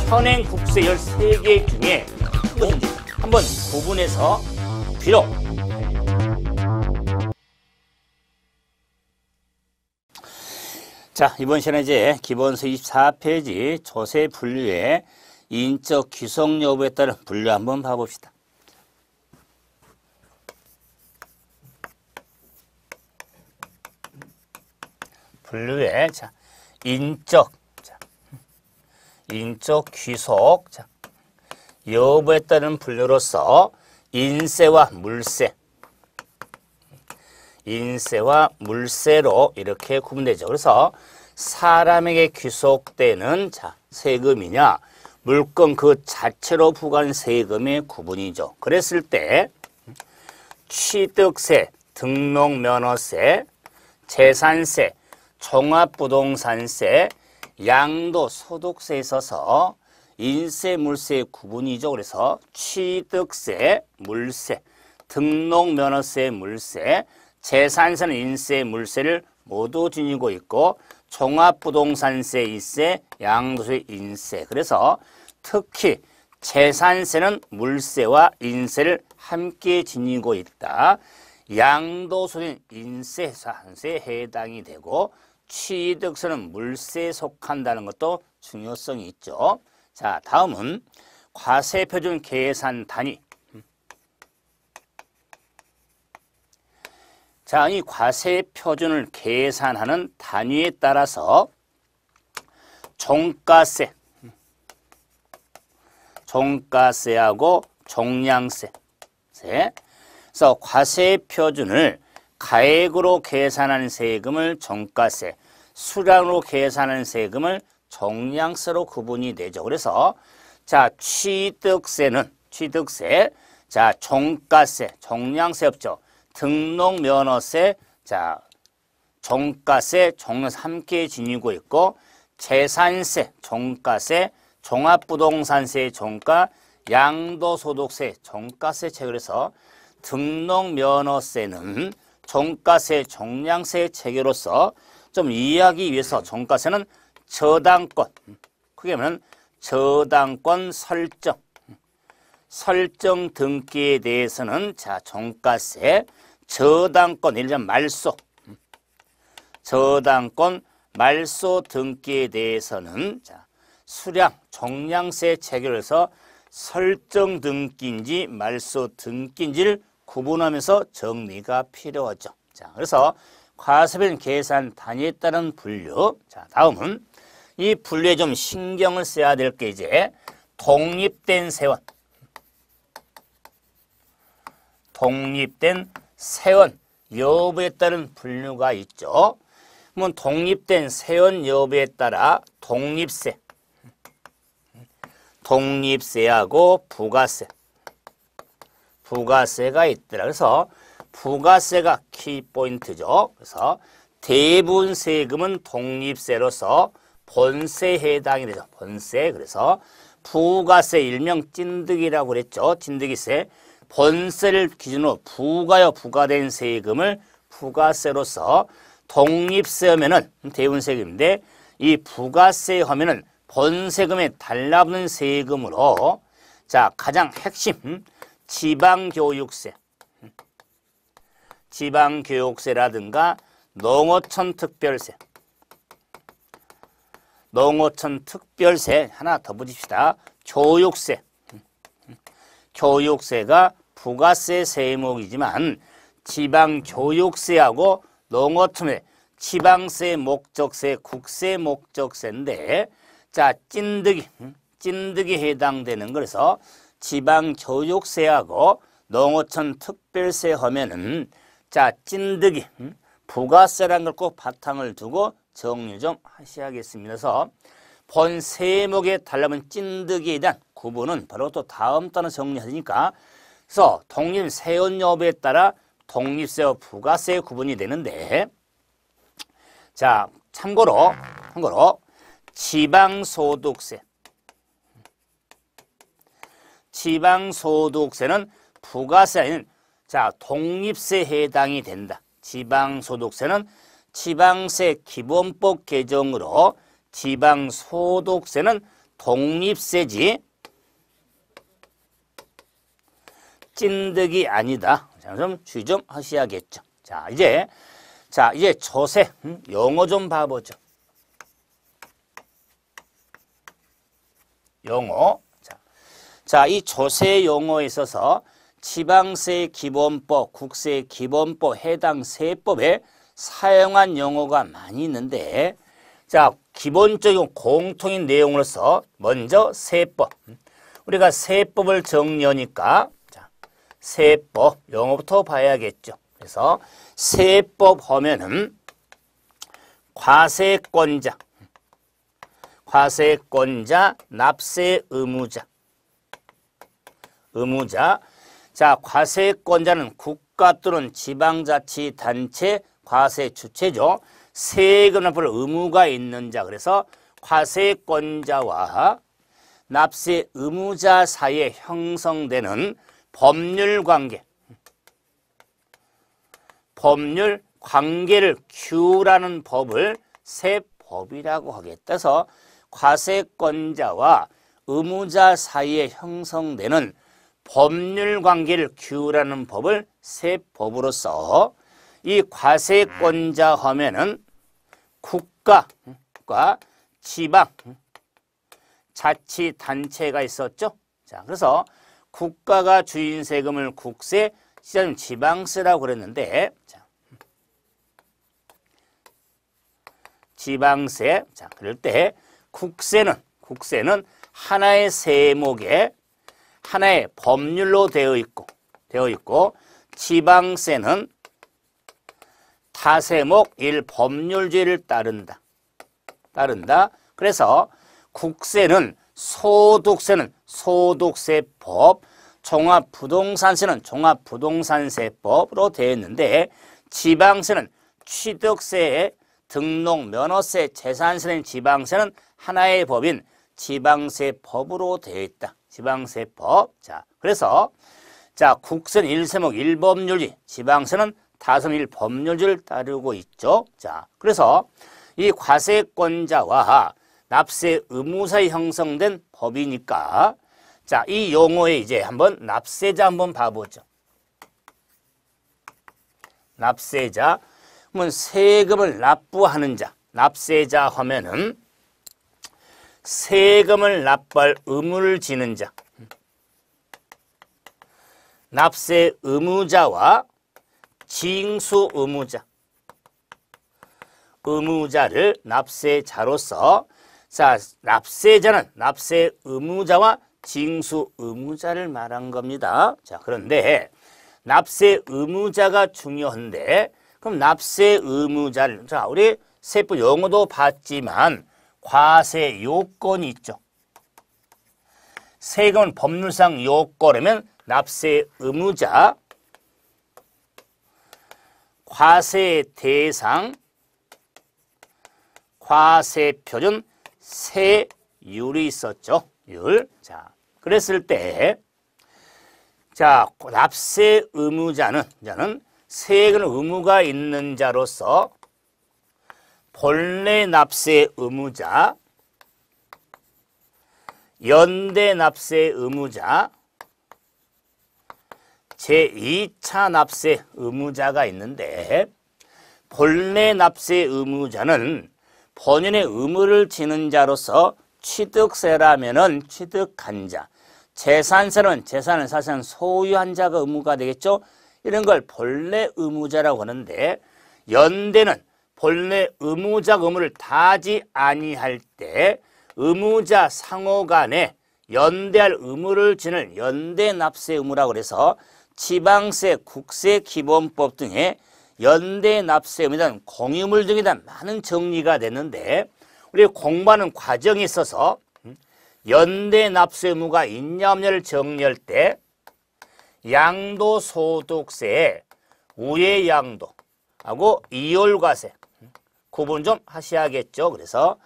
현행 국세 13개 중에 무엇인지 한번 구분해서 비록. 자, 이번 시간에 이제 기본서 24페이지 조세 분류의 인적 귀속 여부에 따른 분류 한번 봐봅시다. 분류의 인적 귀속 여부에 따른 분류로서 인세와 물세로 이렇게 구분되죠. 그래서 사람에게 귀속되는 세금이냐 물건 그 자체로 부과하는 세금의 구분이죠. 그랬을 때 취득세, 등록면허세, 재산세, 종합부동산세, 양도소득세에 있어서 인세, 물세의 구분이죠. 그래서 취득세, 물세, 등록면허세, 물세, 재산세는 인세, 물세를 모두 지니고 있고 종합부동산세, 인세, 양도세, 인세. 그래서 특히 재산세는 물세와 인세를 함께 지니고 있다. 양도소득은 인세산세에 해당이 되고 취득세는 물세에 속한다는 것도 중요성이 있죠. 자, 다음은 과세표준 계산 단위. 자, 이 과세표준을 계산하는 단위에 따라서 종가세하고 종량세. 그래서 과세표준을 가액으로 계산하는 세금을 종가세, 수량으로 계산하는 세금을 종량세로 구분이 되죠. 그래서 취득세, 종가세, 종량세 없죠. 등록면허세, 종가세, 종량세 함께 지니고 있고 재산세, 종가세, 종합부동산세, 종가, 양도소득세, 종가세 체계로서 등록면허세는 종가세, 종량세 체계로서 좀 이해하기 위해서 종가세는 저당권, 크게 하면 저당권 설정 등기에 대해서는 종가세, 저당권, 예를 들면 저당권 말소 등기에 대해서는 수량, 종량세 체계로서 설정 등기인지 말소 등기인지를 구분하면서 정리가 필요하죠. 그래서 과세표준 계산 단위에 따른 분류. 다음은 이 분류에 좀 신경을 써야 될 게 이제 독립된 세원 여부에 따른 분류가 있죠. 그러면 독립된 세원 여부에 따라 독립세하고 부가세가 있더라. 그래서 부가세가 키포인트죠. 그래서 대부분 세금은 독립세로서 본세에 해당이 되죠. 본세. 그래서 부가세 일명 찐득이라고 그랬죠. 찐득이세. 본세를 기준으로 부과된 세금을 부가세로서 독립세 하면은 대부분 세금인데 이 부가세 하면은 본세금에 달라붙는 세금으로 가장 핵심 지방교육세라든가 농어촌 특별세 하나 더 붙입시다. 교육세가 부가세 세목이지만 지방교육세하고 농어촌의 지방세 목적세, 국세 목적세인데 찐득이 해당되는 거라서 지방교육세하고 농어촌 특별세 하면은 찐득이 부가세라는 걸 꼭 바탕을 두고 정리 좀 하셔야겠습니다. 그래서 본 세목에 달라붙는 찐득이에 대한 구분은 바로 또 다음 단어 정리하니까 그래서 독립세원 여부에 따라 독립세와 부가세 구분이 되는데 참고로 지방소득세는 부가세 아닌 독립세에 해당이 된다. 지방소득세는 지방세 기본법 개정으로 지방소득세는 독립세지 찐득이 아니다. 자, 좀 주의 좀 하셔야겠죠. 자, 이제 조세 용어 좀 봐보죠. 용어. 자, 이 조세 용어에 있어서 지방세 기본법, 국세 기본법, 해당 세법에 사용한 용어가 많이 있는데, 자, 기본적인 공통인 내용으로서 먼저 세법. 우리가 세법을 정리하니까, 자, 세법 용어부터 봐야겠죠. 그래서 세법 하면은 과세권자, 납세 의무자. 자, 과세권자는 국가 또는 지방자치단체 과세 주체죠. 세금 납부할 의무가 있는 자. 그래서 과세권자와 납세 의무자 사이에 형성되는 법률 관계를 규라는 법을 세법이라고 하겠다. 그래서 과세권자와 의무자 사이에 형성되는 법률 관계를 규라는 법을 세법으로서 이 과세권자 하면은 국가과 지방 자치단체가 있었죠. 자, 그래서 국가가 주인 세금을 국세, 지방세라고 그랬는데, 자, 지방세. 자, 그럴 때 국세는 하나의 세목에 하나의 법률로 되어 있고 지방세는 타세목 1법률제를 따른다. 그래서 국세는 소득세법, 종합부동산세는 종합부동산세법으로 되어 있는데, 지방세는 취득세, 등록, 면허세, 재산세는 지방세는 하나의 법인 지방세법으로 되어 있다. 지방세법. 자, 그래서 자, 국세는 1세목 1법률지, 지방세는 타세목 1법률지를 따르고 있죠. 자, 그래서 이 과세권자와 납세 의무사에 형성된 법이니까, 자, 이 용어에 이제 한번 납세자 한번 봐보죠. 납세자. 그러면 세금을 납부하는 자. 납세자 하면은 세금을 납부할 의무를 지는 자. 납세 의무자와 징수 의무자. 의무자를 납세자로서, 자, 납세자는 납세 의무자와 징수 의무자를 말한 겁니다. 자, 그런데 납세 의무자가 중요한데, 그럼 납세 의무자를, 자, 우리 세법 용어도 봤지만 과세 요건이 있죠. 세금은 법률상 요건이면 납세 의무자, 과세 대상, 과세 표준, 세율이 있었죠. 율. 자, 그랬을 때, 자, 납세 의무자는 세금 의무가 있는 자로서 본래 납세 의무자, 연대 납세 의무자, 제2차 납세 의무자가 있는데, 본래 납세 의무자는 본인의 의무를 지는 자로서 취득세라면은 취득한 자, 재산세는 재산을 사실상 소유한 자가 의무가 되겠죠. 이런 걸 본래 의무자라고 하는데, 연대는 본래 의무자 의무를 다하지 아니할 때 의무자 상호 간에 연대할 의무를 지는 연대 납세 의무라고 그래서 지방세, 국세 기본법 등의 연대 납세 의무에 대한 공유물 등에 대한 많은 정리가 됐는데, 우리 공부하는 과정에 있어서 연대 납세 의무가 있냐 없냐를 정리할 때 양도소득세의 우회양도하고 이율과세 구분 좀 하셔야겠죠. 그래서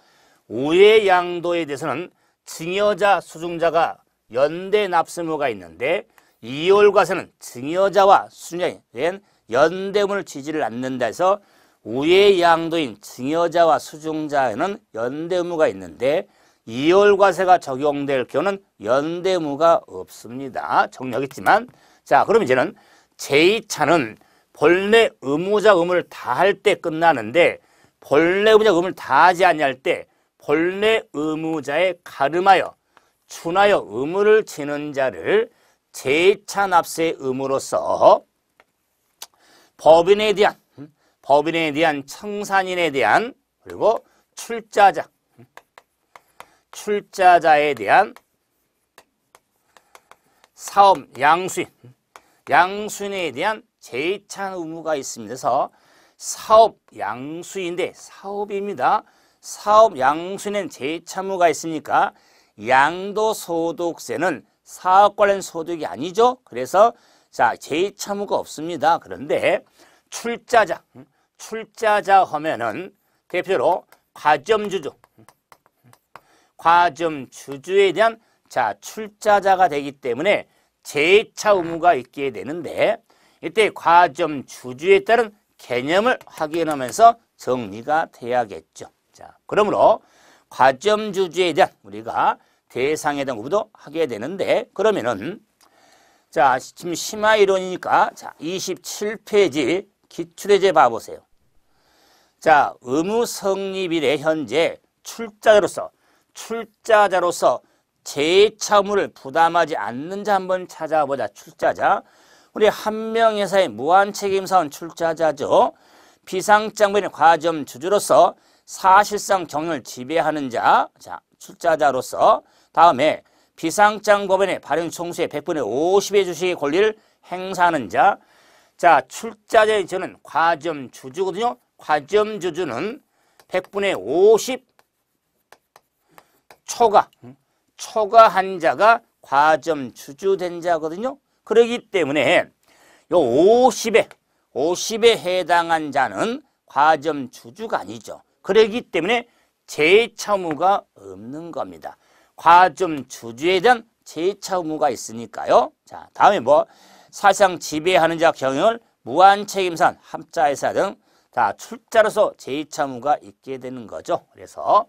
우회양도에 대해서는 증여자, 수증자가 연대 납세 의무가 있는데, 이율과세는 증여자와 수증자에 대한 연대 의무를 지지를 않는다 해서 우회양도인 증여자와 수증자에는 연대 의무가 있는데, 이월과세가 적용될 경우는 연대무가 없습니다. 정리하겠지만, 자, 그럼 이제는 제2차는 본래 의무자 의무를 다 할 때 끝나는데, 본래 의무자 의무를 다 하지 아니할 때 본래 의무자에 가름하여 준하여 의무를 지는 자를 제2차 납세 의무로서 법인에 대한 청산인에 대한 그리고 출자자에 대한 사업 양수인에 대한 제2차 의무가 있습니다. 그래서 사업 양수인데 사업입니다. 사업 양수인은 제2차 의무가 있으니까 양도소득세는 사업 관련 소득이 아니죠. 그래서 자 제2차 의무가 없습니다. 그런데 출자자 하면은 대표로 과점주주에 대한 자 출자자가 되기 때문에 제2차 의무가 있게 되는데 이때 과점주주에 따른 개념을 확인하면서 정리가 돼야겠죠. 자, 그러므로 과점주주에 대한 우리가 대상에 대한 구분도 하게 되는데 그러면은 자 지금 심화이론이니까 자 27페이지 기출예제 봐보세요. 자 의무 성립일에 현재 출자자로서 제2차 의무를 부담하지 않는 자 한번 찾아보자. 출자자 우리 한명회사의 무한책임사원 출자자죠. 비상장부인 과점주주로서 사실상 경영을 지배하는 자, 자 출자자로서 다음에 비상장법인의 발행 총수의 100분의 50의 주식의 권리를 행사하는 자, 자 출자자의 저는 과점주주거든요. 과점주주는 100분의 50 초과한 자가 과점주주된 자거든요. 그렇기 때문에 요 50에 해당한 자는 과점주주가 아니죠. 그렇기 때문에 제2차 의무가 없는 겁니다. 과점주주에 대한 제2차 의무가 있으니까요. 자, 다음에 뭐 사실상 지배하는 자 경영을 무한책임산 합자회사 등 다 출자로서 제2차 의무가 있게 되는 거죠. 그래서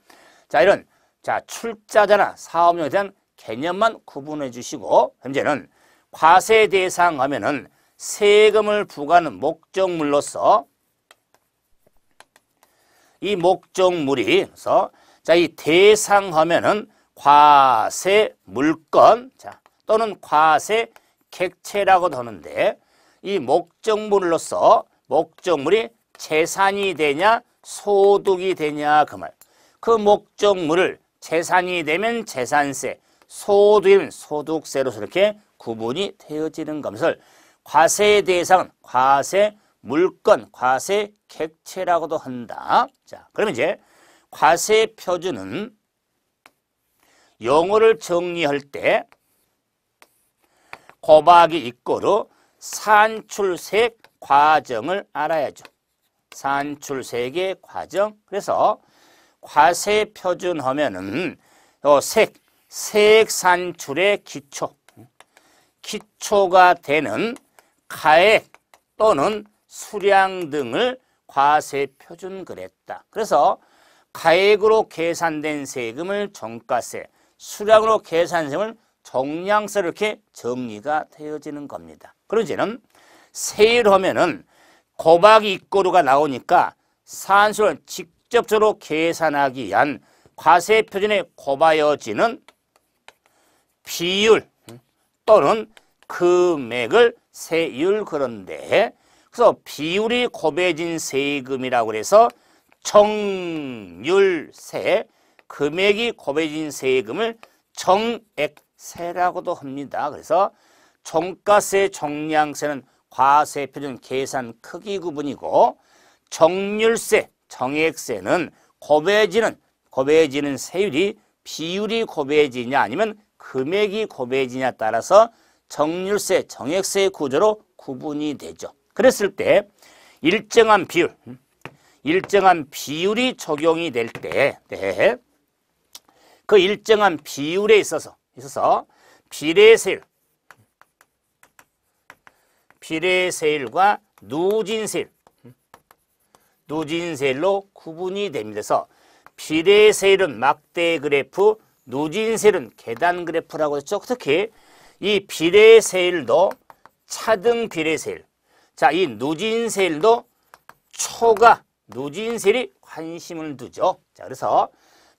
자 이런 자 출자자나 사업용에 대한 개념만 구분해 주시고 현재는 과세 대상 하면은 세금을 부과하는 목적물로서 이 목적물이 그래서 자 이 대상 하면은 과세 물건 자 또는 과세 객체라고도 하는데 이 목적물로서 목적물이 재산이 되냐 소득이 되냐 그 말. 그 목적물을 재산이 되면 재산세, 소득이면 소득세로서 이렇게 구분이 되어지는 것을 과세 대상은 과세 물건, 과세 객체라고도 한다. 자, 그러면 이제 과세 표준은 용어를 정리할 때 곱하기 이꼬로 산출색 과정을 알아야죠. 산출색의 과정. 그래서 과세 표준 하면은 색 산출의 기초가 되는 가액 또는 수량 등을 과세 표준 그랬다. 그래서 가액으로 계산된 세금을 종가세, 수량으로 계산된 세금을 종량세로 이렇게 정리가 되어지는 겁니다. 그럼 이제는 세율 하면은 곱하기 이꼬르가 나오니까 산술을 직접적으로 계산하기 위한 과세 표준에 곱하여지는 비율 또는 금액을 세율 그런데 그래서 비율이 곱해진 세금이라고 해서 정률세, 금액이 곱해진 세금을 정액세라고도 합니다. 그래서 종가세, 종량세는 과세 표준 계산 크기 구분이고 정률세, 정액세는 곱해지는 세율이 비율이 곱해지냐 아니면 금액이 곱해지냐에 따라서 정률세, 정액세 구조로 구분이 되죠. 그랬을 때 일정한 비율이 적용이 될 때 그 일정한 비율에 있어서 비례세율과 누진세율로 구분이 됩니다. 그래서 비례세율은 막대 그래프, 누진세율은 계단 그래프라고 했죠. 특히 이 비례세율도 차등 비례세율. 자, 이 누진세율도 초과 누진세율이 관심을 두죠. 자, 그래서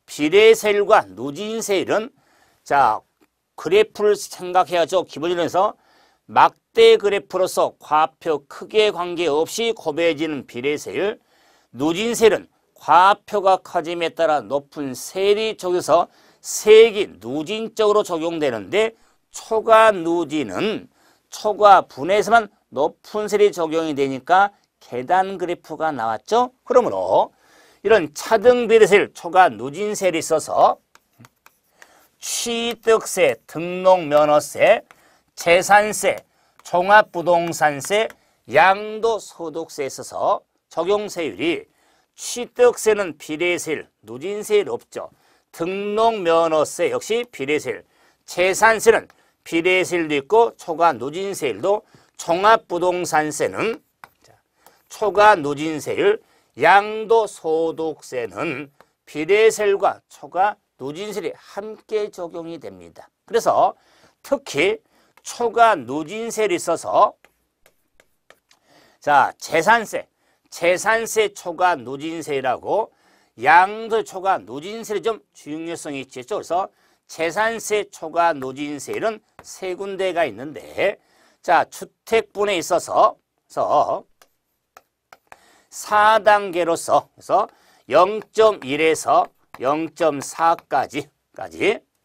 비례세율과 누진세율은 자, 그래프를 생각해야죠. 기본적으로 해서 막대 그래프로서 과표 크기에 관계없이 곱해지는 비례세율, 누진세율은 과표가 커짐에 따라 높은 세율이 적용해서 세액이 누진적으로 적용되는데 초과 누진은 초과 분에서만 높은 세율이 적용이 되니까 계단 그래프가 나왔죠. 그러므로 이런 차등 비례세율, 초과 누진세율이 있어서 취득세, 등록면허세, 재산세, 종합부동산세, 양도소득세에 있어서 적용세율이 취득세는 비례세율, 누진세율 없죠. 등록면허세 역시 비례세율, 재산세는 비례세율도 있고 초과 누진세율도, 종합부동산세는 초과 누진세율, 양도소득세는 비례세율과 초과 누진세율이 함께 적용이 됩니다. 그래서 특히 초과 누진세율이 있어서 자, 재산세 초과 누진세율하고 양도 초과 누진세율이 좀 중요성이 있죠. 그래서 재산세 초과 누진세율은 세 군데가 있는데 자, 주택분에 있어서 4단계로서 그래서 0.1에서 0.4까지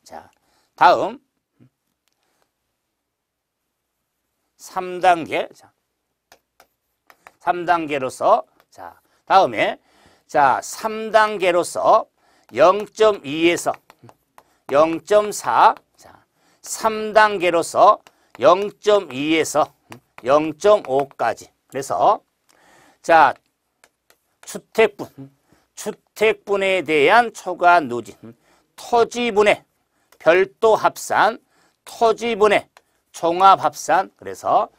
자, 다음 3단계 자, 3단계로서 자, 다음에 자, 3단계로서 0.2에서 0.4 자, 3단계로서 0.2에서 0.5까지 그래서 자, 주택분에 대한 초과 누진, 토지분의 별도 합산, 토지분의 종합합산. 그래서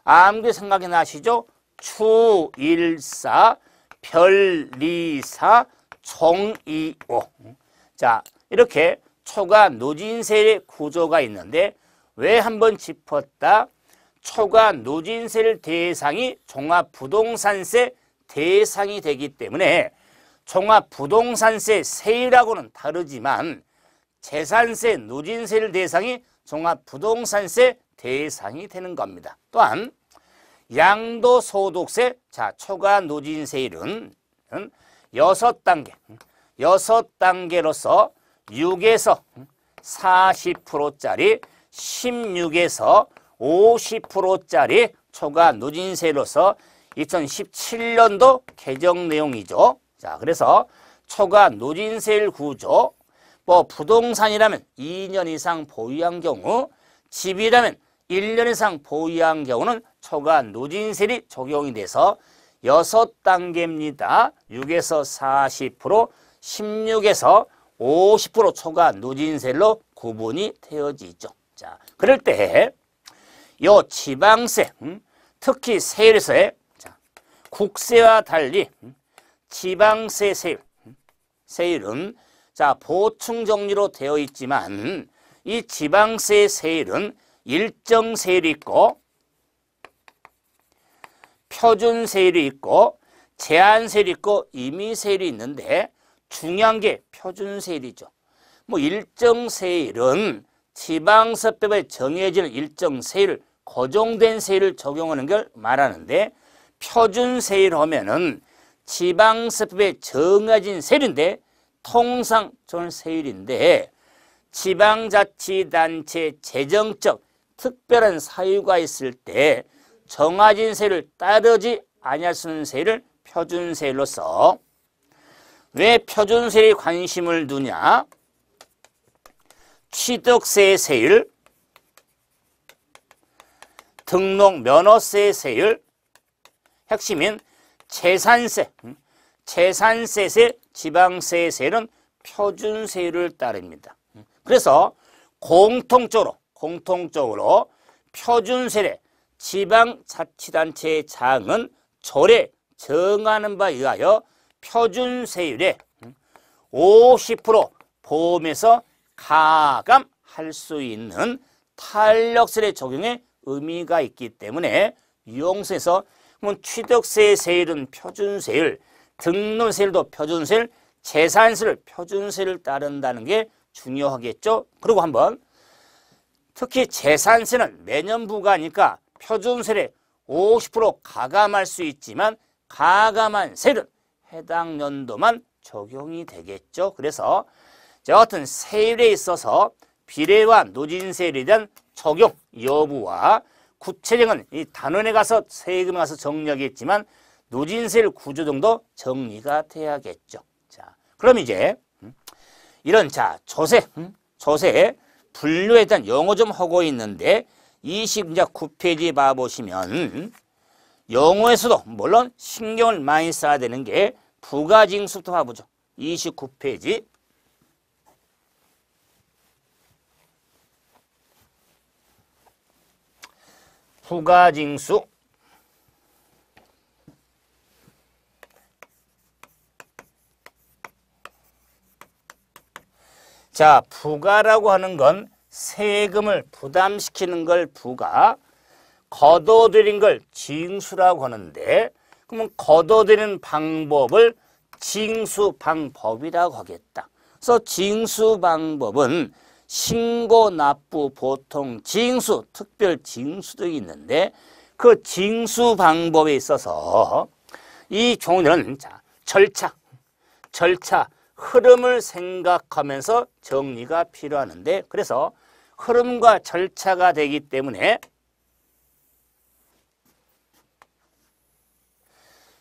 아무리 생각이 나시죠? 추일사, 별리사, 종이오. 자, 이렇게 초과 누진세의 구조가 있는데 왜 한번 짚었다? 초과 누진세 대상이 종합부동산세 대상이 되기 때문에 종합부동산세 세율하고는 다르지만 재산세, 누진세 대상이 종합부동산세 대상이 되는 겁니다. 또한 양도소득세, 자, 초과 누진세율은 6단계, 6단계로서 6에서 40%짜리, 16에서 50%짜리 초과 누진세로서 2017년도 개정 내용이죠. 자, 그래서 초과 누진세율 구조, 뭐 부동산이라면 2년 이상 보유한 경우, 집이라면 1년 이상 보유한 경우는 초과 누진세율이 적용이 돼서 6단계입니다. 6에서 40%, 16에서 50% 초과 누진세율로 구분이 되어지죠. 자, 그럴 때 요 지방세, 특히 세율에서의 국세와 달리 지방세 세율은 자, 보충 정리로 되어 있지만 이 지방세 세율은 일정 세율이 있고 표준 세율이 있고 제한 세율이 있고 임의 세율이 있는데 중요한 게 표준 세율이죠. 뭐 일정 세율은 지방세법에 정해지는 일정 세율, 고정된 세율을 적용하는 걸 말하는데 표준 세율 하면은 지방세법에 정해진 세율인데 통상 저는 세율인데 지방자치단체 재정적 특별한 사유가 있을 때 정해진 세율을 따르지 아니할 수 있는 세율을 표준세율로서 왜 표준세율에 관심을 두냐? 취득세 세율, 등록면허세 세율, 핵심인 재산세, 재산세세, 지방세 세율은 표준세율을 따릅니다. 그래서 공통적으로 표준세율의 지방자치단체의 장은 조례 정하는 바에 의하여 표준세율의 50% 보험에서 가감할 수 있는 탄력세율의 적용에 의미가 있기 때문에 유형에서 취득세 세율은 표준세율, 등록세율도 표준세율, 재산세율 표준세율을 따른다는 게 중요하겠죠. 그리고 한번 특히 재산세는 매년 부과하니까 표준세율에 50% 가감할 수 있지만 가감한 세율은 해당 연도만 적용이 되겠죠. 그래서 저 같은 세율에 있어서 비례와 누진세율에 대한 적용 여부와 구체적인 이 단원에 가서 세금에 가서 정리하겠지만 누진세율 구조 정도 정리가 돼야겠죠. 자, 그럼 이제 이런 조세 분류에 대한 영어 좀 하고 있는데 29페이지 봐보시면 영어에서도 물론 신경을 많이 써야 되는 게 부가징수부터 봐보죠. 29페이지. 부가징수. 자, 부가라고 하는 건 세금을 부담시키는 걸 부가, 걷어들인 걸 징수라고 하는데, 그러면 걷어들이는 방법을 징수방법이라고 하겠다. 그래서 징수방법은 신고, 납부, 보통, 징수, 특별 징수도 있는데 그 징수방법에 있어서 이 종류는 절차, 흐름을 생각하면서 정리가 필요하는데 그래서 흐름과 절차가 되기 때문에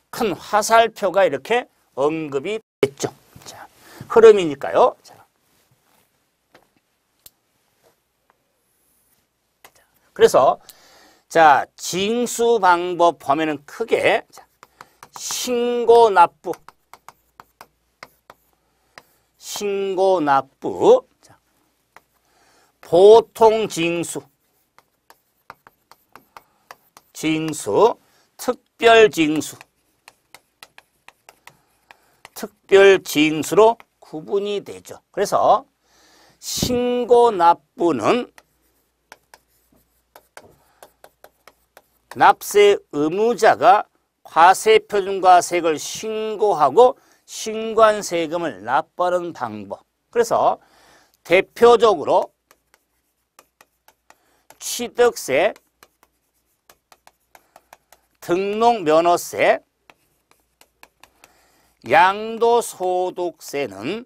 큰 화살표가 이렇게 언급이 됐죠. 자, 흐름이니까요. 그래서 자, 징수 방법 보면은 크게 신고 납부, 보통 징수, 특별 징수로 구분이 되죠. 그래서 신고 납부는 납세 의무자가 과세표준과세액을 신고하고 신고한 세금을 납부하는 방법. 그래서 대표적으로 취득세, 등록면허세, 양도소득세는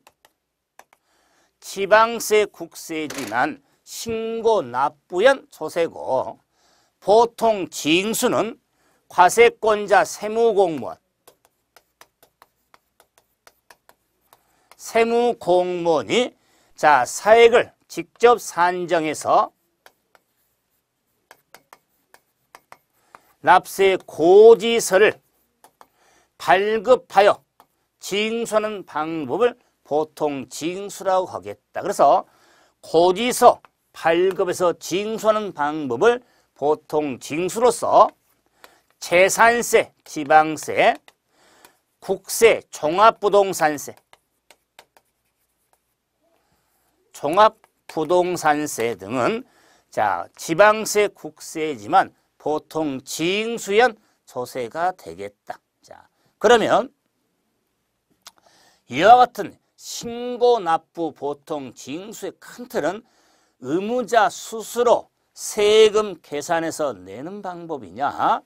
지방세, 국세지만 신고 납부연 소세고 보통 징수는 과세권자 세무공무원, 세무공무원이 자, 사액을 직접 산정해서 납세 고지서를 발급하여 징수하는 방법을 보통 징수라고 하겠다. 그래서 고지서 발급해서 징수하는 방법을 보통 징수로서 재산세, 지방세, 국세, 종합부동산세, 등은 자, 지방세, 국세지만 보통 징수연 조세가 되겠다. 자, 그러면 이와 같은 신고, 납부, 보통 징수의 큰 틀은 의무자 스스로 세금 계산해서 내는 방법이냐?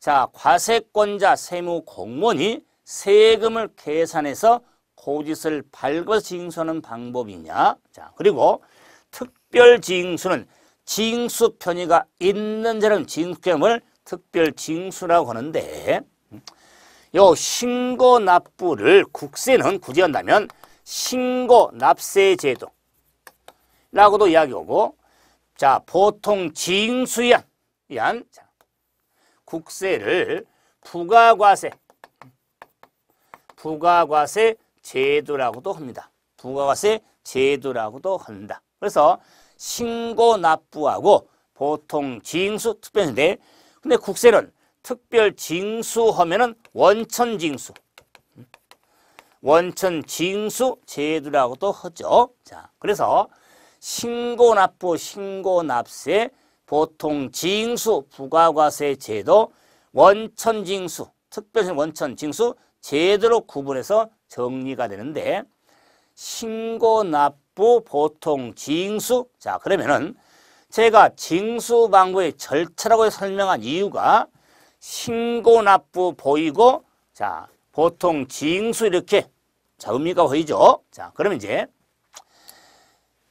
자, 과세권자 세무공무원이 세금을 계산해서 고지서를 발급해서 징수하는 방법이냐? 자, 그리고 특별징수는 징수 편의가 있는 자는 징수점을 특별징수라고 하는데 요 신고 납부를 국세는 굳이 한다면 신고 납세제도라고도 이야기하고 자, 보통 징수연 국세를 부가과세 제도라고도 합니다. 부가과세 제도라고도 한다. 그래서 신고 납부하고 보통 징수 특별인데 근데 국세는 특별 징수하면은 원천 징수 원천 징수 제도라고도 하죠. 자, 그래서 신고납부, 신고납세, 보통 징수, 부가과세 제도, 원천징수, 특별시 원천징수 제도로 구분해서 정리가 되는데 신고납부, 보통 징수. 자, 그러면은 제가 징수 방법의 절차라고 설명한 이유가 신고납부 보이고 자, 보통 징수 이렇게 자, 의미가 보이죠. 자, 그러면 이제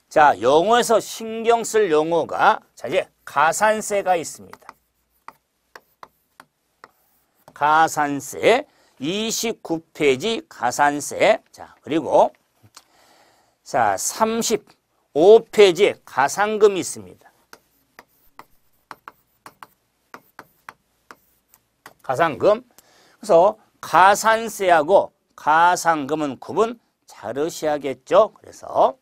자, 용어에서 신경 쓸 용어가 자, 이제 가산세가 있습니다. 가산세 29페이지 가산세. 자, 그리고 자, 35페이지에 가산금이 있습니다. 가산금. 그래서 가산세하고 가산금은 구분 잘 하셔야겠죠. 그래서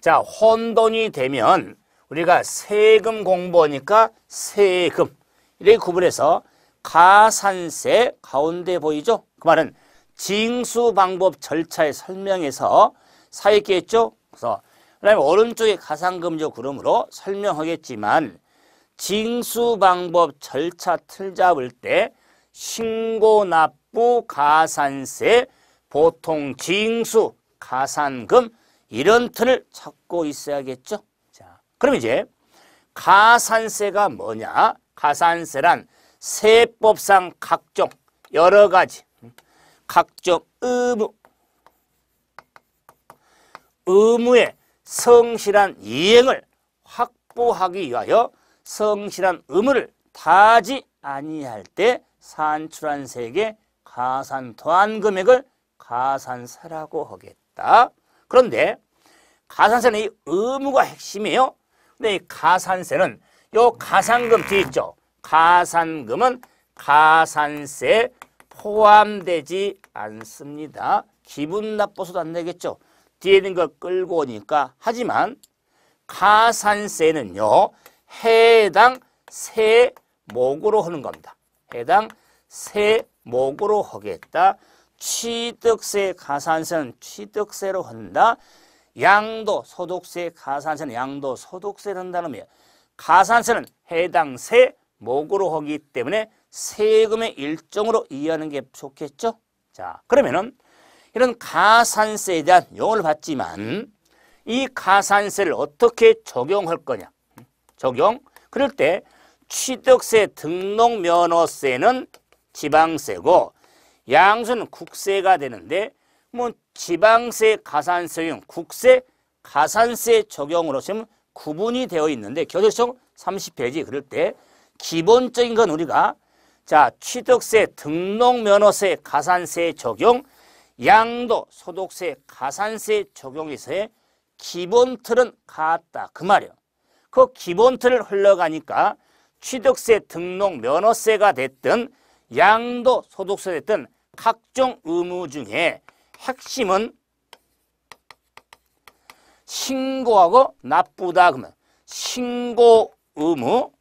자, 혼돈이 되면 우리가 세금 공부하니까 세금 이렇게 구분해서 가산세 가운데 보이죠? 그 말은 징수 방법 절차에 설명해서 사 있겠죠? 그래서 그다음에 오른쪽에 가산금조 그러므로 설명하겠지만 징수 방법 절차 틀 잡을 때 신고납부 가산세 보통 징수 가산금 이런 틀을 찾고 있어야겠죠. 자, 그럼 이제 가산세가 뭐냐? 가산세란 세법상 각종 여러 가지 각종 의무의 성실한 이행을 확보하기 위하여 성실한 의무를 다하지 아니할 때 산출한 세액의 가산 더한 금액을 가산세라고 하겠다. 그런데 가산세는 이 의무가 핵심이에요. 근데 이 가산세는 요 가산금 뒤에 있죠. 가산금은 가산세에 포함되지 않습니다. 기분 나빠서도 안 되겠죠. 뒤에 있는 걸 끌고 오니까. 하지만 가산세는요. 해당 세목으로 하는 겁니다. 해당 세목으로 하겠다. 취득세 가산세는 취득세로 한다. 양도 소득세 가산세는 양도 소득세를 한다는 의미예요. 가산세는 해당 세목으로 하기 때문에 세금의 일종으로 이해하는 게 좋겠죠. 자, 그러면은 이런 가산세에 대한 용어를 봤지만 이 가산세를 어떻게 적용할 거냐? 적용. 그럴 때 취득세 등록면허세는 지방세고 양수는 국세가 되는데 뭐 지방세 가산세용 국세 가산세 적용으로 지금 구분이 되어 있는데 교재청 30페이지 그럴 때 기본적인 건 우리가 자, 취득세 등록면허세 가산세 적용 양도 소득세 가산세 적용에서의 기본 틀은 같다. 그 말이에요. 그 기본 틀을 흘러가니까 취득세 등록면허세가 됐든 양도 소득세 됐든 각종 의무 중에 핵심은 신고하고 납부다. 그러면 신고 의무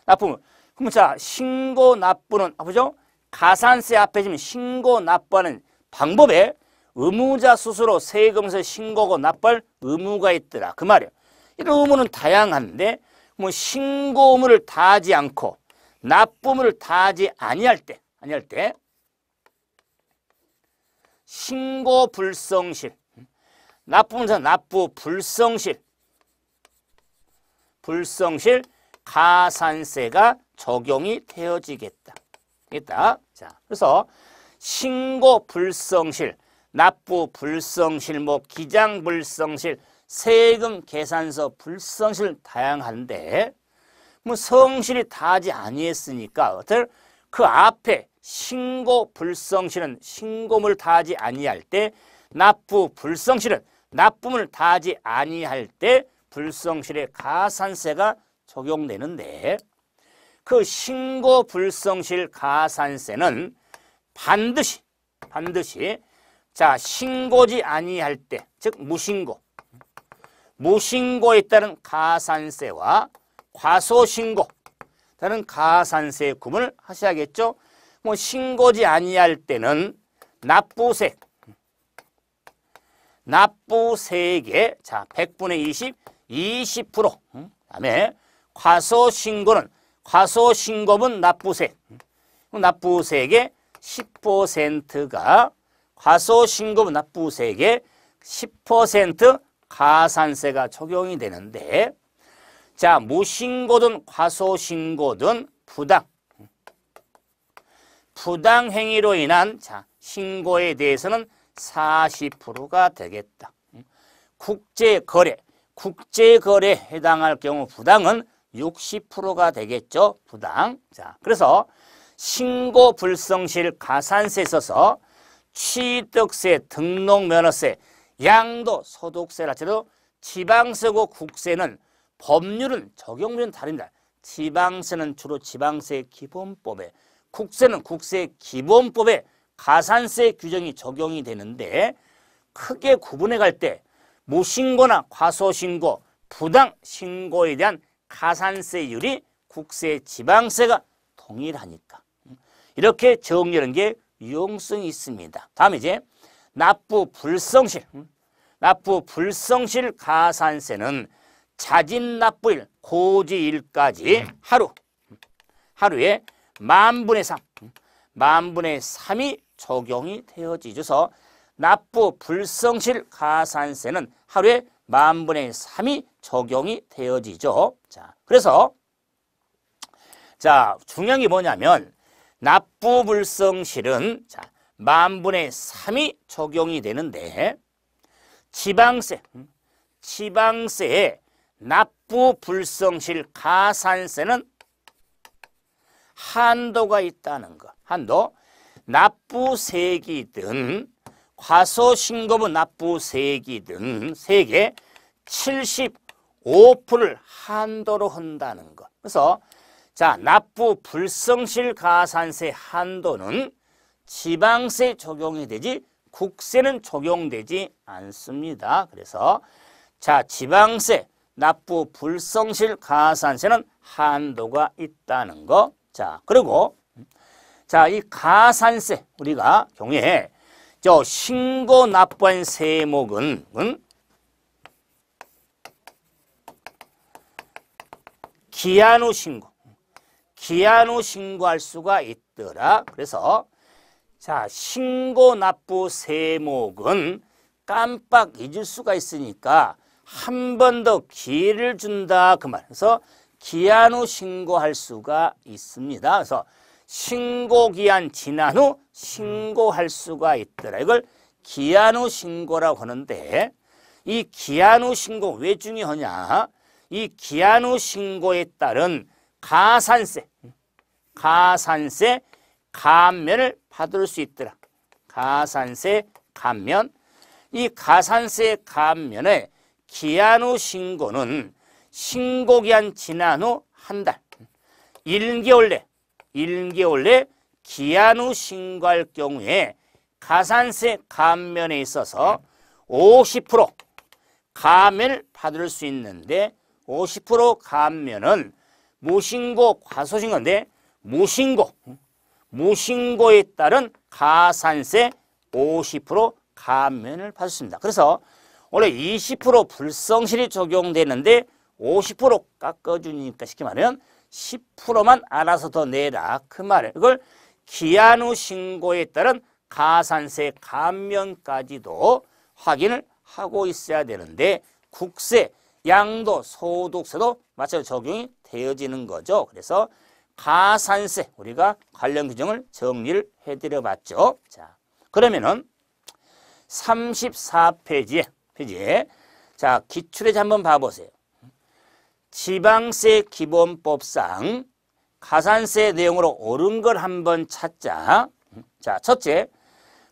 납부. 그럼 자, 신고 납부는 보죠? 가산세 앞에 지금 신고 납부하는 방법에 의무자 스스로 세금서 신고하고 납부할 의무가 있더라. 그 말이에요. 이런 의무는 다양한데 뭐 신고 의무를 다하지 않고 납부 의무를 다하지 아니할 때 신고 불성실 납부문서 납부 불성실 가산세가 적용이 되어지겠다. 자, 그래서 신고 불성실, 납부 불성실, 뭐 기장 불성실, 세금 계산서 불성실 다양한데 뭐 성실이 다하지 아니했으니까 그 앞에 신고 불성실은 신고물 다하지 아니할 때 납부 불성실은 납부물 다하지 아니할 때 불성실의 가산세가 적용되는데 그 신고 불성실 가산세는 반드시 자, 신고지 아니할 때, 즉 무신고에 따른 가산세와 과소신고 따른 가산세 구분을 하셔야겠죠. 뭐 신고지 아니할 때는 납부세. 납부세액의 자 100분의 20, 20%. 그다음에 과소신고분 납부세. 납부세액의 10%가 과소신고분 납부세액의 10% 가산세가 적용이 되는데 자 무신고든 과소신고든 부당행위로 인한 자 신고에 대해서는 40%가 되겠다. 국제거래에 해당할 경우 부당은 60%가 되겠죠. 부당. 자, 그래서 신고 불성실 가산세에 있어서 취득세, 등록면허세, 양도, 소득세라도 지방세고 국세는 법률은 적용률은 다릅니다. 지방세는 주로 지방세 기본법에, 국세는 국세 기본법에 가산세 규정이 적용이 되는데 크게 구분해 갈 때 무신고나 과소신고, 부당신고에 대한 가산세율이 국세, 지방세가 동일하니까 이렇게 정리하는 게 유용성이 있습니다. 다음에 이제 납부 불성실 가산세는 자진 납부일, 고지일까지 하루에 10,000분의 3이 적용이 되어지죠. 납부 불성실 가산세는 하루에 10,000분의 3이 적용이 되어지죠. 자, 그래서 자 중요한 게 뭐냐면 납부 불성실은 자 10,000분의 3이 적용이 되는데 지방세의 납부 불성실 가산세는 한도가 있다는 거. 한도. 납부세액이든 과소신고분 납부세액이든 세액의 75%를 한도로 한다는 거. 그래서 자 납부 불성실 가산세 한도는 지방세 적용이 되지 국세는 적용되지 않습니다. 그래서 자 지방세 납부 불성실 가산세는 한도가 있다는 거. 자 그리고 자 이 가산세 우리가 경우에 저 신고 납부한 세목은 기한 후 신고할 수가 있더라. 그래서 자 신고 납부 세목은 깜빡 잊을 수가 있으니까 한 번 더 기회를 준다 그 말. 그래서 기한 후 신고할 수가 있습니다. 그래서 신고기한 지난 후 신고할 수가 있더라. 이걸 기한 후 신고라고 하는데 이 기한 후 신고 왜 중요하냐? 이 기한 후 신고에 따른 가산세 감면을 받을 수 있더라. 가산세 감면. 이 가산세 감면의 기한 후 신고는 신고기한 지난 후 한 달, 1개월 내 기한 후 신고할 경우에 가산세 감면에 있어서 50% 감면을 받을 수 있는데 50% 감면은 무신고, 과소신고인데 무신고에 따른 가산세 50% 감면을 받습니다. 그래서 원래 20% 불성실이 적용되는데 50% 깎아주니까 쉽게 말하면 10%만 알아서 더 내라 그 말이에요. 이걸 기한 후 신고에 따른 가산세 감면까지도 확인을 하고 있어야 되는데 국세, 양도, 소득세도 마찬가지로 적용이 되어지는 거죠. 그래서 가산세 우리가 관련 규정을 정리를 해드려 봤죠. 자, 그러면은 34페이지에 자 기출예제 한번 봐보세요. 지방세 기본법상 가산세 내용으로 옳은 걸 한번 찾자. 자, 첫째,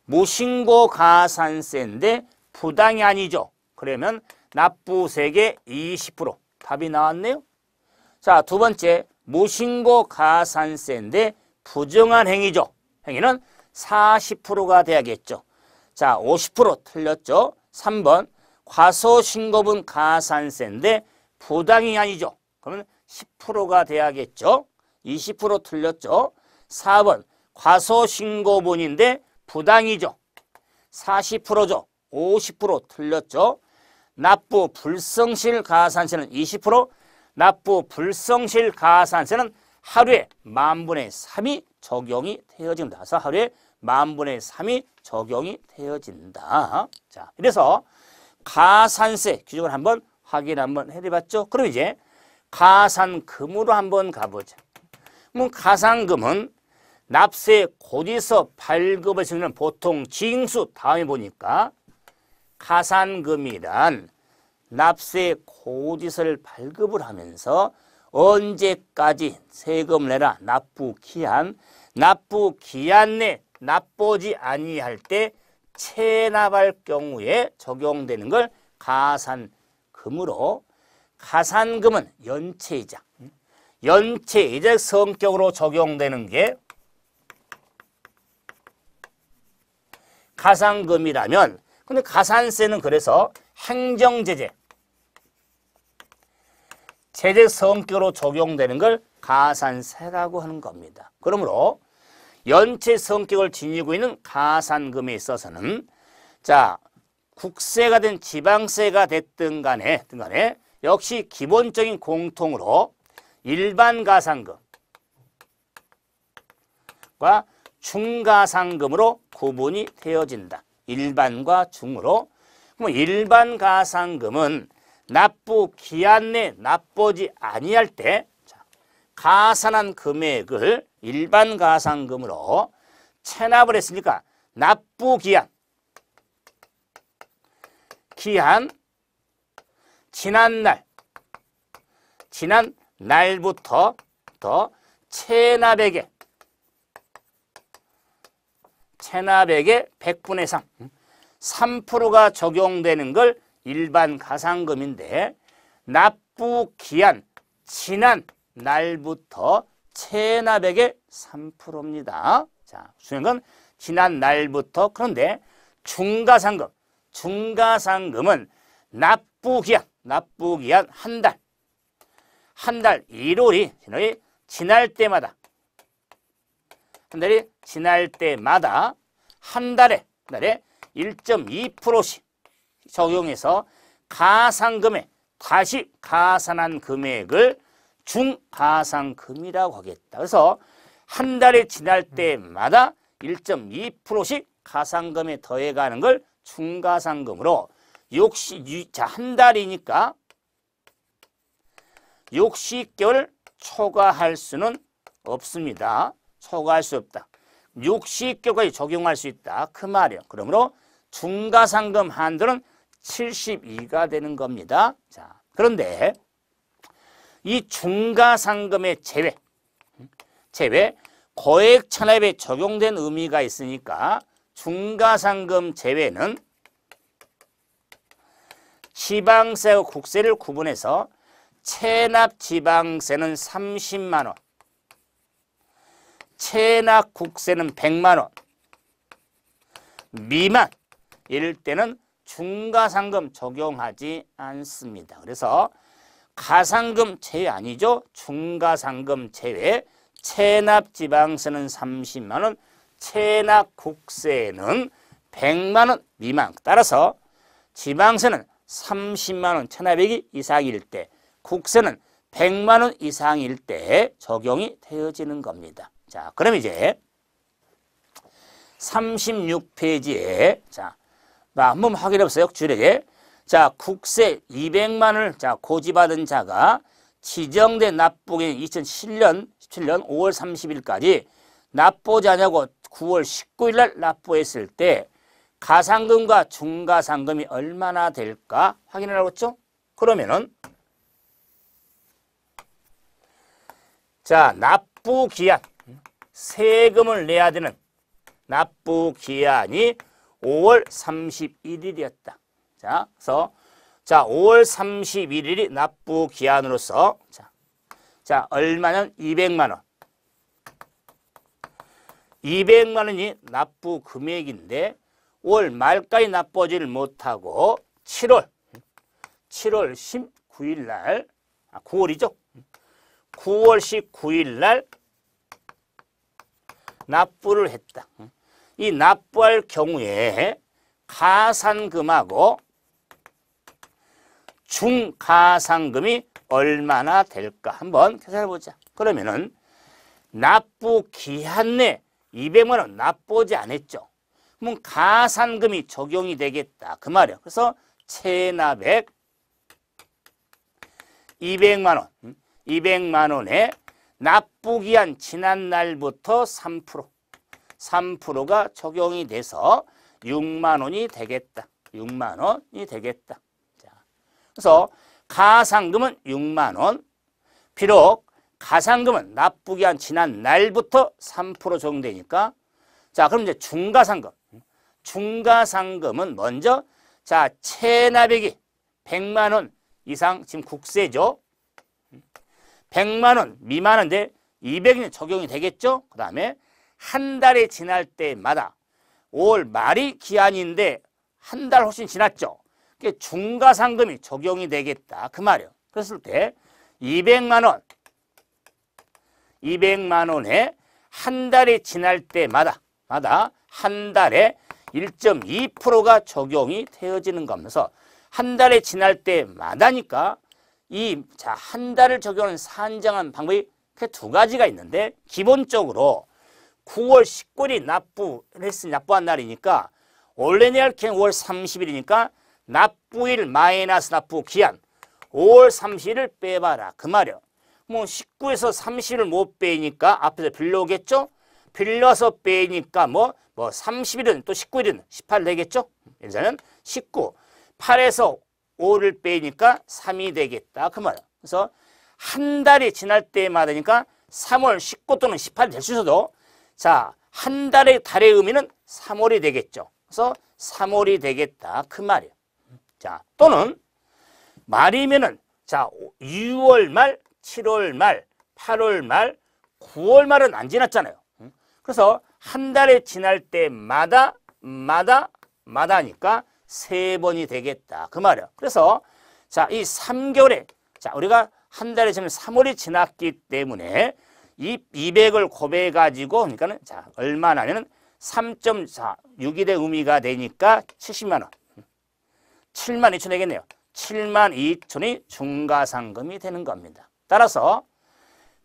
무신고 가산세인데 부당이 아니죠. 그러면 납부세액의 20% 답이 나왔네요. 자, 두 번째, 무신고 가산세인데 부정한 행위죠. 행위는 40%가 돼야겠죠. 자, 50% 틀렸죠. 3번, 과소신고분 가산세인데 부당이 아니죠. 그러면 10%가 돼야겠죠. 20% 틀렸죠. 4번, 과소신고분인데 부당이죠. 40%죠. 50% 틀렸죠. 납부 불성실 가산세는 20%, 납부 불성실 가산세는 하루에 10,000분의 3이 적용이 되어진다. 그래서 하루에 10,000분의 3이 적용이 되어진다. 자, 이래서 가산세 규정을 한번 확인 한번 해봤죠. 그럼 이제 가산금으로 한번 가보자. 그럼 가산금은 납세 고지서 발급을 시키는 보통 징수 다음에 보니까 가산금이란 납세 고지서를 발급을 하면서 언제까지 세금을 내라 납부 기한 내 납부지 아니할 때 체납할 경우에 적용되는 걸 가산금으로 가산금은 연체이자 성격으로 적용되는 게 가산금이라면 근데 가산세는 그래서 행정제재 제재 성격으로 적용되는 걸 가산세라고 하는 겁니다. 그러므로 연체 성격을 지니고 있는 가산금에 있어서는 자 국세가 된 지방세가 됐든 간에 역시 기본적인 공통으로 일반 가산금과 중가산금으로 구분이 되어진다. 일반과 중으로. 그럼 일반 가산금은 납부 기한 내 납부지 아니할 때 가산한 금액을 일반 가산금으로 체납을 했으니까 납부 기한 지난 날부터 더 체납액의 100분의 3, 3%가 적용되는 걸 일반 가산금인데 납부 기한 지난 날부터 체납액의 3%입니다. 자, 중요한 건 지난 날부터. 그런데 중가산금은 납부 기한 한 달 1월이 지날 때마다 한 달에 1.2%씩 적용해서 가산금에 다시 가산한 금액을 중가산금이라고 하겠다. 그래서 한 달이 지날 때마다 1.2%씩 가산금에 더해가는 걸 중가산금으로 한 달이니까 60개월 초과할 수는 없습니다. 초과할 수 없다. 60개월까지 적용할 수 있다. 그 말이에요. 그러므로 중가산금 한도는 72가 되는 겁니다. 자, 그런데 이 중가산금의 제외 거액 체납에 적용된 의미가 있으니까 중가산금 제외는 지방세와 국세를 구분해서 체납 지방세는 30만 원, 체납 국세는 100만 원 미만일 때는 중가산금 적용하지 않습니다. 그래서 가산금 제외 아니죠. 중가산금 제외 체납 지방세는 30만 원, 체납 국세는 100만 원 미만. 따라서 지방세는 30만 원 체납액이 이상일 때, 국세는 100만 원 이상일 때 적용이 되어지는 겁니다. 자, 그럼 이제 36페이지에 자, 한번 확인해 보세요. 줄에게. 자, 국세 200만 원을 고지받은 자가 지정된 납부기인 2017년 5월 30일까지 납부하지 않냐고 9월 19일 날 납부했을 때 가산금과 중가산금이 얼마나 될까 확인하라고 했죠? 그러면은 자, 납부 기한 세금을 내야 되는 납부 기한이 5월 31일이었다. 자, 그래서 5월 31일이 납부 기한으로서 얼마냐면 200만 원. 200만 원이 납부 금액인데 5월 말까지 납부하지를 못하고 7월 19일 날 9월이죠. 9월 19일 날 납부를 했다. 이 납부할 경우에 가산금하고 중가산금이 얼마나 될까 한번 계산해 보자. 그러면은 납부 기한 내 200만 원 납부하지 않았죠. 그럼 가산금이 적용이 되겠다. 그 말이야. 그래서 체납액 200만 원. 200만 원에 납부 기한 지난 날부터 3%가 적용이 돼서 6만 원이 되겠다. 6만 원이 되겠다. 자, 그래서 가산금은 6만 원. 비록 가산금은 납부 기한 지난 날부터 3% 적용되니까 자, 그럼 이제 중가산금. 중가산금은 먼저 자, 체납액이 100만 원 이상 지금 국세죠. 100만 원 미만인데 200년 적용이 되겠죠. 그 다음에 한 달이 지날 때마다 5월 말이 기한인데 한 달 훨씬 지났죠. 그게 중가상금이 적용이 되겠다. 그 말이에요. 그랬을 때 200만 원에 한 달이 지날 때마다 한 달에 1.2%가 적용이 되어지는 거면서 한 달이 지날 때마다니까 한 달을 적용하는 산정한 방법이 그 두 가지가 있는데 기본적으로 9월 19일이 납부한 날이니까 원래 내야 할 기한 5월 30일이니까 납부일 마이너스 납부 기한 5월 30일을 빼봐라. 그 말이야. 뭐 19에서 30일을 못 빼니까 앞에서 빌려오겠죠? 빌려서 빼니까 뭐 30일은 또 19일은 18 되겠죠? 예전에는 19, 8에서 5를 빼니까 3이 되겠다. 그 말이야. 그래서 한 달이 지날 때마다니까 3월 19 또는 18이 될 수 있어도 자, 한 달의 달의 의미는 3월이 되겠죠. 그래서 3월이 되겠다. 그 말이야. 자, 또는 말이면은 자, 6월 말, 7월 말, 8월 말, 9월 말은 안 지났잖아요. 그래서 한 달에 지날 때마다니까 3번이 되겠다. 그 말이야. 그래서 자, 이 3개월에 자, 우리가 한 달에 지금 3월이 지났기 때문에 이 200을 곱해 가지고 그러니까는 자, 얼마나면은 3.46이 대 의미가 되니까 70만 원. 7만 2천 되겠네요. 7만 2천이 중가상금이 되는 겁니다. 따라서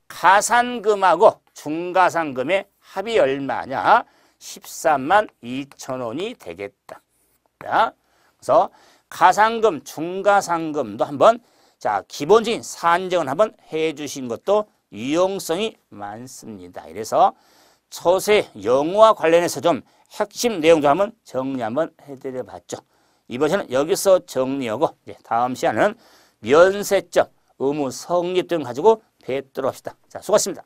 가산금하고 중가상금의 합이 얼마냐? 13만 2천 원이 되겠다. 자, 그래서 가산금, 중가상금도 한번 자, 기본적인 산정을 한번 해 주신 것도 유용성이 많습니다. 이래서 처세 영어와 관련해서 좀 핵심 내용 좀 한번 정리 한번 해드려 봤죠. 이번 시간은 여기서 정리하고 이제 다음 시간은 면세점, 의무 성립 등 가지고 뵙도록 합시다. 자, 수고하셨습니다.